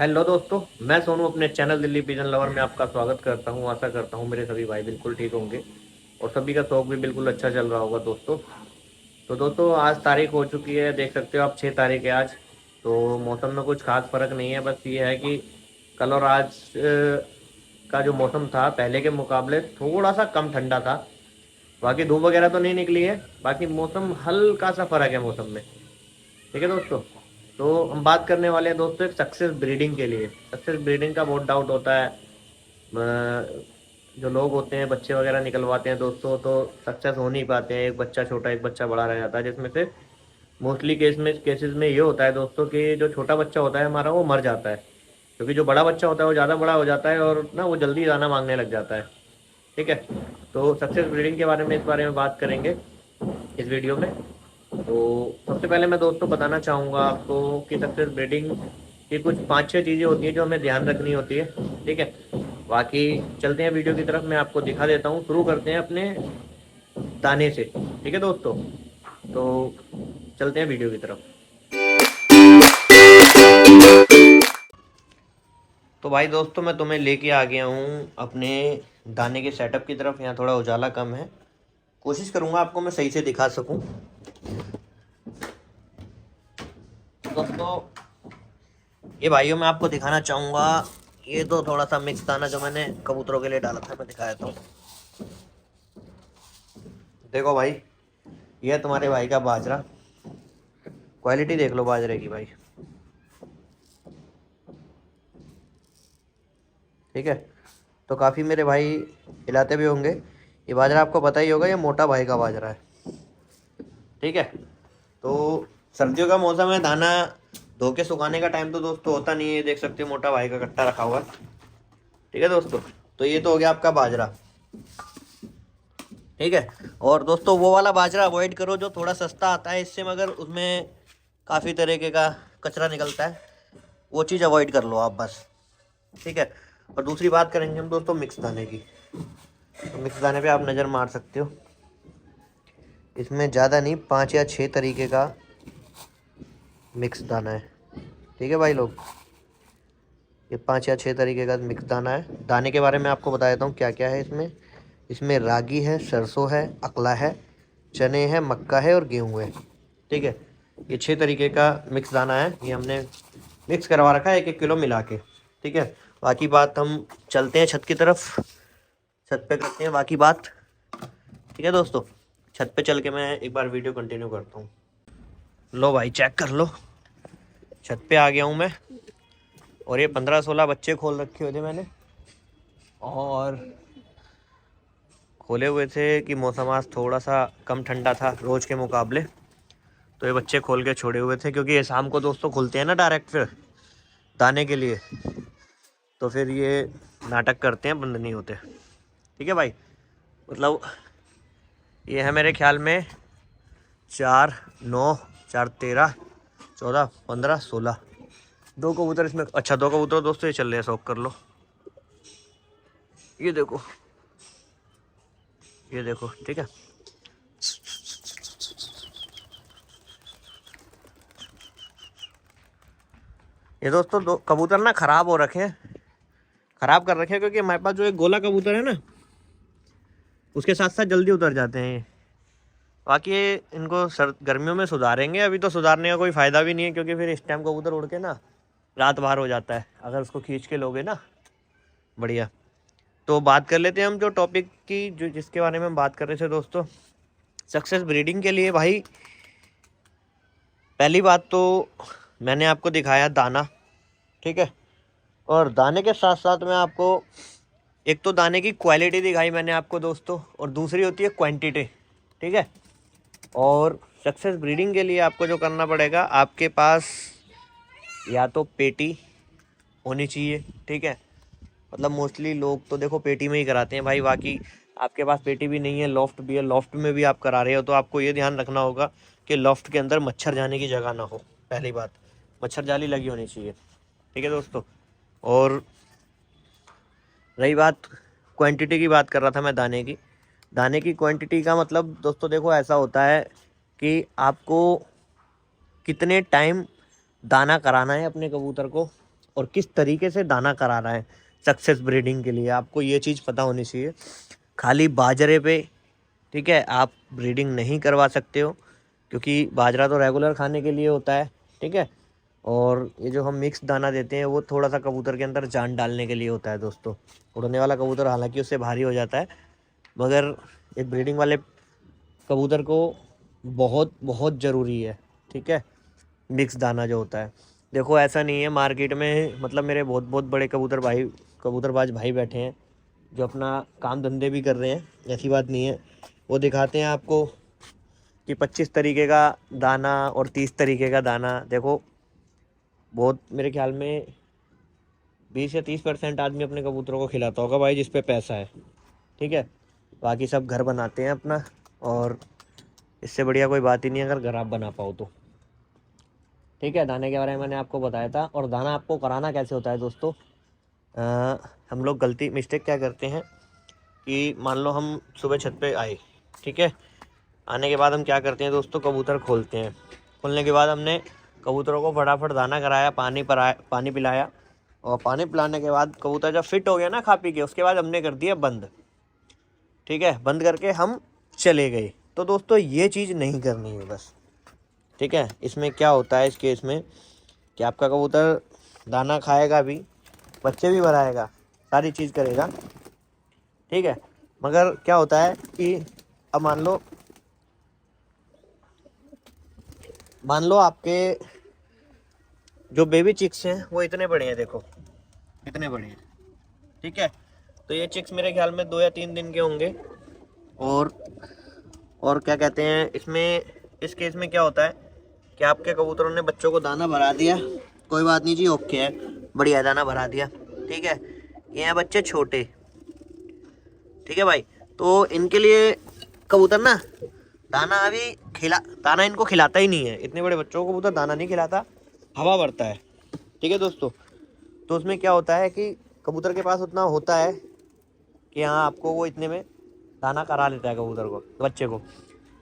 Hello दोस्तों। मैं सोनू अपने चैनल दिल्ली पिजन लवर में आपका स्वागत करता हूं। आशा करता हूं मेरे सभी भाई बिल्कुल ठीक होंगे और सभी का शौक भी बिल्कुल अच्छा चल रहा होगा दोस्तों। तो दोस्तों आज तारीख हो चुकी है, देख सकते हो आप 6 तारीख है आज। तो मौसम में कुछ खास फर्क नहीं है, बस ये है कि कल और आज का जो मौसम था पहले के मुकाबले थोड़ा सा कम ठंडा था। बाकी धूप वगैरह तो नहीं निकली है, बाकी मौसम हल्का सा फर्क है मौसम में। ठीक है दोस्तों। तो हम बात करने वाले हैं दोस्तों एक सक्सेस ब्रीडिंग के लिए। सक्सेस ब्रीडिंग का बहुत डाउट होता है। जो लोग होते हैं बच्चे वगैरह निकलवाते हैं दोस्तों, तो सक्सेस हो नहीं पाते हैं। एक बच्चा छोटा एक बच्चा बड़ा रह जाता है, जिसमें से मोस्टली केसेस में ये होता है दोस्तों कि जो छोटा बच्चा होता है हमारा वो मर जाता है, क्योंकि जो बड़ा बच्चा होता है वो ज़्यादा बड़ा हो जाता है और ना वो जल्दी दाना मांगने लग जाता है। ठीक है। तो सक्सेस ब्रीडिंग के बारे में इस बारे में बात करेंगे इस वीडियो में। तो सबसे पहले मैं दोस्तों बताना चाहूँगा आपको कि सक्सेस ब्रीडिंग की कुछ 5-6 चीज़ें होती हैं जो हमें ध्यान रखनी होती है। ठीक है। बाकी चलते हैं वीडियो की तरफ, मैं आपको दिखा देता हूँ। शुरू करते हैं अपने दाने से। ठीक है दोस्तों। तो चलते हैं वीडियो की तरफ। तो भाई दोस्तों मैं तुम्हें लेके आ गया हूँ अपने दाने के सेटअप की तरफ। यहाँ थोड़ा उजाला कम है, कोशिश करूँगा आपको मैं सही से दिखा सकूँ। दोस्तों ये भाइयों मैं आपको दिखाना चाहूँगा, ये तो थोड़ा सा मिक्स दाना जो मैंने कबूतरों के लिए डाला था, मैं दिखाया था। देखो भाई, ये है तुम्हारे भाई का बाजरा। क्वालिटी देख लो बाजरे की भाई। ठीक है। तो काफ़ी मेरे भाई खिलाते भी होंगे। ये बाजरा आपको पता ही होगा, ये मोटा भाई का बाजरा है। ठीक है। तो सर्दियों का मौसम है, दाना धो के सुखाने का टाइम तो दोस्तों होता नहीं है। देख सकते हो मोटा भाई का कट्टा रखा हुआ है। ठीक है दोस्तों। तो ये तो हो गया आपका बाजरा। ठीक है। और दोस्तों वो वाला बाजरा अवॉइड करो जो थोड़ा सस्ता आता है, इससे मगर उसमें काफ़ी तरीके का कचरा निकलता है। वो चीज़ अवॉइड कर लो आप बस। ठीक है। और दूसरी बात करेंगे हम दोस्तों मिक्स दाने की। तो मिक्स दाने पे आप नज़र मार सकते हो, इसमें ज़्यादा नहीं 5 या 6 तरीके का मिक्स दाना है। ठीक है भाई लोग, ये 5 या 6 तरीके का मिक्स दाना है। दाने के बारे में आपको बता देता हूँ क्या क्या है इसमें। इसमें रागी है, सरसों है, अकला है, चने हैं, मक्का है और गेहूँ है। ठीक है। ये 6 तरीके का मिक्स दाना है, ये हमने मिक्स करवा रखा है 1-1 किलो मिला के। ठीक है। बाकी बात हम चलते हैं छत की तरफ, छत पे करते हैं बाकी बात। ठीक है दोस्तों। छत पे चल के मैं एक बार वीडियो कंटिन्यू करता हूँ। लो भाई चेक कर लो, छत पे आ गया हूँ मैं। और ये 15-16 बच्चे खोल रखे हुए थे मैंने, और खोले हुए थे कि मौसम आज थोड़ा सा कम ठंडा था रोज़ के मुकाबले। तो ये बच्चे खोल के छोड़े हुए थे, क्योंकि ये शाम को दोस्तों खुलते हैं ना डायरेक्ट फिर दाने के लिए। तो फिर ये नाटक करते हैं, बंद नहीं होते। ठीक है भाई। मतलब ये है मेरे ख्याल में 4, 9, 4, 13, 14, 15, 16 दो कबूतर इसमें। अच्छा 2 कबूतर दोस्तों ये चल रहे हैं, शौक कर लो। ये देखो, ये देखो। ठीक है। ये दोस्तों 2 कबूतर ना ख़राब हो रखे हैं, ख़राब कर रखे हैं, क्योंकि हमारे पास जो एक गोला कबूतर है ना, उसके साथ साथ जल्दी उतर जाते हैं ये। बाकी इनको गर्मियों में सुधारेंगे, अभी तो सुधारने का कोई फ़ायदा भी नहीं है, क्योंकि फिर इस टाइम कबूतर उड़ के ना रात बाहर हो जाता है अगर उसको खींच के लोगे ना। बढ़िया। तो बात कर लेते हैं हम जो टॉपिक की, जो जिसके बारे में हम बात कर रहे थे दोस्तों, सक्सेस ब्रीडिंग के लिए भाई। पहली बात तो मैंने आपको दिखाया दाना। ठीक है। और दाने के साथ साथ मैं आपको एक तो दाने की क्वालिटी दिखाई मैंने आपको दोस्तों, और दूसरी होती है क्वांटिटी। ठीक है। और सक्सेस ब्रीडिंग के लिए आपको जो करना पड़ेगा, आपके पास या तो पेटी होनी चाहिए। ठीक है। मतलब मोस्टली लोग तो देखो पेटी में ही कराते हैं भाई। बाकी आपके पास पेटी भी नहीं है, लॉफ्ट भी है, लॉफ्ट में भी आप करा रहे हो, तो आपको ये ध्यान रखना होगा कि लॉफ्ट के अंदर मच्छर जाने की जगह ना हो। पहली बात, मच्छर जाली लगी होनी चाहिए। ठीक है दोस्तों। और रही बात क्वांटिटी की, बात कर रहा था मैं दाने की। दाने की क्वांटिटी का मतलब दोस्तों देखो ऐसा होता है कि आपको कितने टाइम दाना कराना है अपने कबूतर को, और किस तरीके से दाना कराना है सक्सेस ब्रीडिंग के लिए, आपको ये चीज़ पता होनी चाहिए। खाली बाजरे पे, ठीक है, आप ब्रीडिंग नहीं करवा सकते हो, क्योंकि बाजरा तो रेगुलर खाने के लिए होता है, ठीक है। और ये जो हम मिक्स दाना देते हैं वो थोड़ा सा कबूतर के अंदर जान डालने के लिए होता है दोस्तों। उड़ने वाला कबूतर हालांकि उससे भारी हो जाता है, मगर एक ब्रीडिंग वाले कबूतर को बहुत बहुत ज़रूरी है, ठीक है, मिक्स दाना जो होता है। देखो ऐसा नहीं है मार्केट में, मतलब मेरे बहुत बहुत बड़े कबूतरबाज भाई बैठे हैं जो अपना काम धंधे भी कर रहे हैं, ऐसी बात नहीं है। वो दिखाते हैं आपको कि 25 तरीके का दाना और 30 तरीके का दाना। देखो बहुत, मेरे ख्याल में 20 या 30% आदमी अपने कबूतरों को खिलाता होगा भाई, जिस पे पैसा है, ठीक है। बाकी सब घर बनाते हैं अपना, और इससे बढ़िया कोई बात ही नहीं अगर घर आप बना पाओ तो, ठीक है। दाने के बारे में मैंने आपको बताया था। और दाना आपको कराना कैसे होता है दोस्तों, हम लोग मिस्टेक क्या करते हैं कि मान लो हम सुबह छत पे आए, ठीक है, आने के बाद हम क्या करते हैं दोस्तों, कबूतर खोलते हैं। खोलने के बाद हमने कबूतरों को फटाफट दाना कराया, पानी पिलाया, और पानी पिलाने के बाद कबूतर जब फिट हो गया ना खा पी के, उसके बाद हमने कर दिया बंद, ठीक है। बंद करके हम चले गए। तो दोस्तों ये चीज़ नहीं करनी है बस, ठीक है। इसमें क्या होता है इस केस में कि आपका कबूतर दाना खाएगा भी, बच्चे भी बनाएगा, सारी चीज़ करेगा, ठीक है। मगर क्या होता है कि अब मान लो आपके जो बेबी चिक्स हैं वो इतने बड़े हैं, देखो इतने बड़े हैं, ठीक है। तो ये चिक्स मेरे ख्याल में 2 या 3 दिन के होंगे। और क्या कहते हैं इसमें, इस केस में क्या होता है कि आपके कबूतरों ने बच्चों को दाना भरा दिया, कोई बात नहीं जी, ओके है, बढ़िया, दाना भरा दिया, ठीक है। ये हैं बच्चे छोटे, ठीक है भाई। तो इनके लिए कबूतर ना दाना इनको खिलाता ही नहीं है। इतने बड़े बच्चों को कबूतर दाना नहीं खिलाता, हवा भरता है, ठीक है दोस्तों। तो उसमें क्या होता है कि कबूतर के पास उतना होता है कि हाँ आपको वो इतने में दाना करा लेता है कबूतर को, बच्चे को।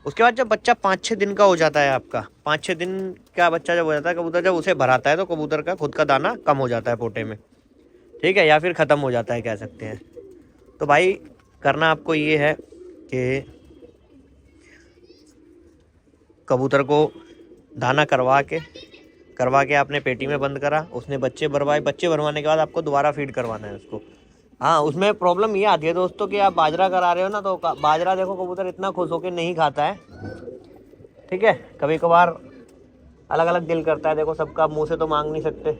उसके बाद जब बच्चा 5-6 दिन का हो जाता है, आपका 5-6 दिन का बच्चा जब हो जाता है, कबूतर जब उसे भराता है तो कबूतर का खुद का दाना कम हो जाता है पोटे में, ठीक है, या फिर ख़त्म हो जाता है कह सकते हैं। तो भाई करना आपको ये है कि कबूतर को दाना करवा के आपने पेटी में बंद करा, उसने बच्चे भरवाए, बच्चे भरवाने के बाद आपको दोबारा फीड करवाना है उसको। हाँ, उसमें प्रॉब्लम ये आती है दोस्तों कि आप बाजरा करा रहे हो ना, तो बाजरा देखो कबूतर इतना खुश होकर नहीं खाता है, ठीक है। कभी कभार अलग अलग दिल करता है, देखो सबका मुंह से तो मांग नहीं सकते,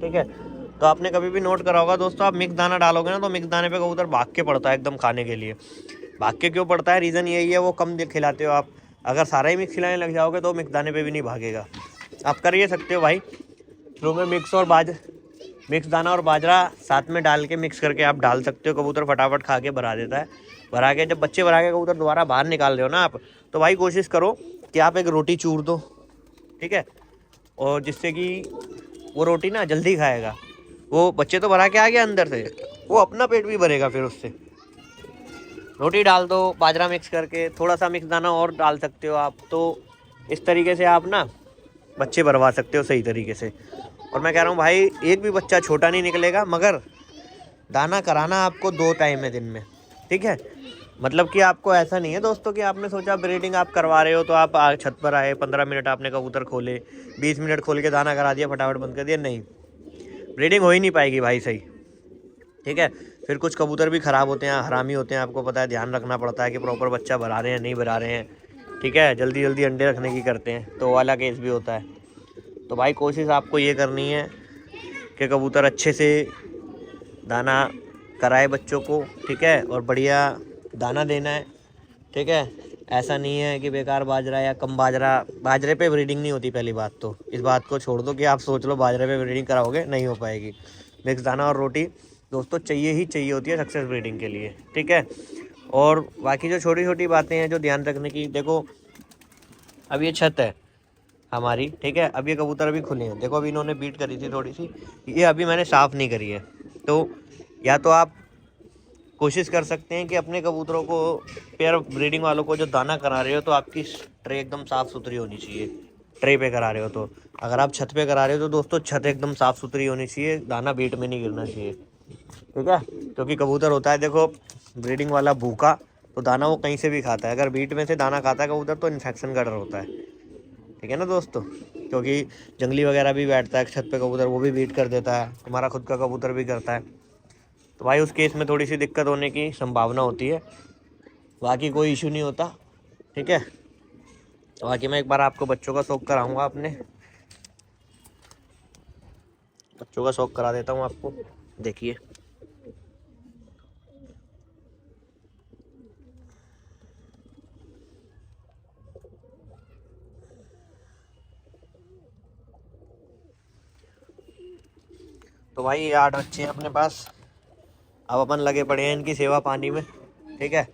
ठीक है। तो आपने कभी भी नोट करा होगा दोस्तों, आप मिक्स दाना डालोगे ना तो मिक्स दाने पे कबूतर भाग के पड़ता है एकदम खाने के लिए। भाग के क्यों पड़ता है, रीज़न यही है, वो कम खिलाते हो आप। अगर सारा ही मिक्स खिलाने लग जाओगे तो मिक्स दाने पे भी नहीं भागेगा। आप कर ये सकते हो भाई, शुरू में मिक्स दाना और बाजरा साथ में डाल के मिक्स करके आप डाल सकते हो, कबूतर फटाफट खा के भरा देता है। भरा के जब बच्चे भरा के कबूतर दोबारा बाहर निकाल रहे हो ना आप, तो भाई कोशिश करो कि आप एक रोटी चूर दो, ठीक है, और जिससे कि वो रोटी ना जल्दी खाएगा। वो बच्चे तो भरा के आ गया अंदर से, वो अपना पेट भी भरेगा, फिर उससे रोटी डाल दो, बाजरा मिक्स करके, थोड़ा सा मिक्स दाना और डाल सकते हो आप। तो इस तरीके से आप ना बच्चे भरवा सकते हो सही तरीके से। और मैं कह रहा हूँ भाई, एक भी बच्चा छोटा नहीं निकलेगा, मगर दाना कराना आपको 2 टाइम है दिन में, ठीक है। मतलब कि आपको ऐसा नहीं है दोस्तों कि आपने सोचा ब्रीडिंग आप करवा रहे हो तो आप छत पर आए, 15 मिनट आपने कबूतर खोले, 20 मिनट खोल के दाना करा दिया, फटाफट बंद कर दिया, नहीं, ब्रीडिंग हो ही नहीं पाएगी भाई सही, ठीक है। फिर कुछ कबूतर भी ख़राब होते हैं, हरामी होते हैं, आपको पता है, ध्यान रखना पड़ता है कि प्रॉपर बच्चा भरा रहे हैं नहीं भरा रहे हैं, ठीक है। जल्दी जल्दी अंडे रखने की करते हैं, तो वाला केस भी होता है। तो भाई कोशिश आपको ये करनी है कि कबूतर अच्छे से दाना कराए बच्चों को, ठीक है, और बढ़िया दाना देना है, ठीक है। ऐसा नहीं है कि बेकार बाजरा या कम बाजरे पे ब्रीडिंग नहीं होती। पहली बात तो इस बात को छोड़ दो कि आप सोच लो बाजरे पे ब्रीडिंग कराओगे, नहीं हो पाएगी। मिक्स दाना और रोटी दोस्तों चाहिए ही चाहिए होती है सक्सेस ब्रीडिंग के लिए, ठीक है। और बाकी जो छोटी छोटी बातें हैं जो ध्यान रखने की, देखो अब ये छत है हमारी, ठीक है, अब ये कबूतर अभी खुले हैं, देखो अभी इन्होंने बीट करी थी थोड़ी सी, ये अभी मैंने साफ़ नहीं करी है। तो या तो आप कोशिश कर सकते हैं कि अपने कबूतरों को, पेयर ब्रीडिंग वालों को जो दाना करा रहे हो, तो आपकी ट्रे एकदम साफ़ सुथरी होनी चाहिए, ट्रे पे करा रहे हो तो। अगर आप छत पे करा रहे हो तो दोस्तों छत एकदम साफ़ सुथरी होनी चाहिए, दाना बीट में नहीं गिरना चाहिए, ठीक है। क्योंकि कबूतर होता है देखो ब्रीडिंग वाला भूखा, तो दाना वो कहीं से भी खाता है। अगर बीट में से दाना खाता है कबूतर तो इन्फेक्शन का डर होता है, ठीक है ना दोस्तों। क्योंकि जंगली वगैरह भी बैठता है छत पे कबूतर, वो भी बीट कर देता है, हमारा खुद का कबूतर भी करता है। तो भाई उस केस में थोड़ी सी दिक्कत होने की संभावना होती है, बाकी कोई इशू नहीं होता, ठीक है। बाकी मैं एक बार आपको बच्चों का शौक कराऊंगा, अपने बच्चों का शौक करा देता हूँ आपको, देखिए। तो भाई ये 8 बच्चे हैं अपने पास, अब अपन लगे पड़े हैं इनकी सेवा पानी में, ठीक है।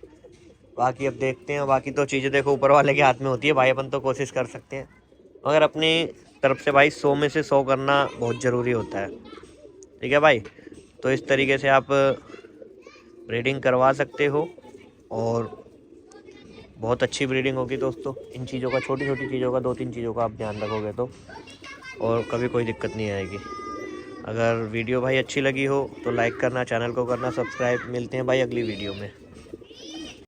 बाकी अब देखते हैं, बाकी तो चीज़ें देखो ऊपर वाले के हाथ में होती है भाई, अपन तो कोशिश कर सकते हैं, मगर अपनी तरफ से भाई 100 में से 100 करना बहुत ज़रूरी होता है, ठीक है भाई। तो इस तरीके से आप ब्रीडिंग करवा सकते हो और बहुत अच्छी ब्रीडिंग होगी दोस्तों। इन चीज़ों का, छोटी छोटी चीज़ों का, 2-3 चीज़ों का आप ध्यान रखोगे तो, और कभी कोई दिक्कत नहीं आएगी। अगर वीडियो भाई अच्छी लगी हो तो लाइक करना, चैनल को करना सब्सक्राइब। मिलते हैं भाई अगली वीडियो में।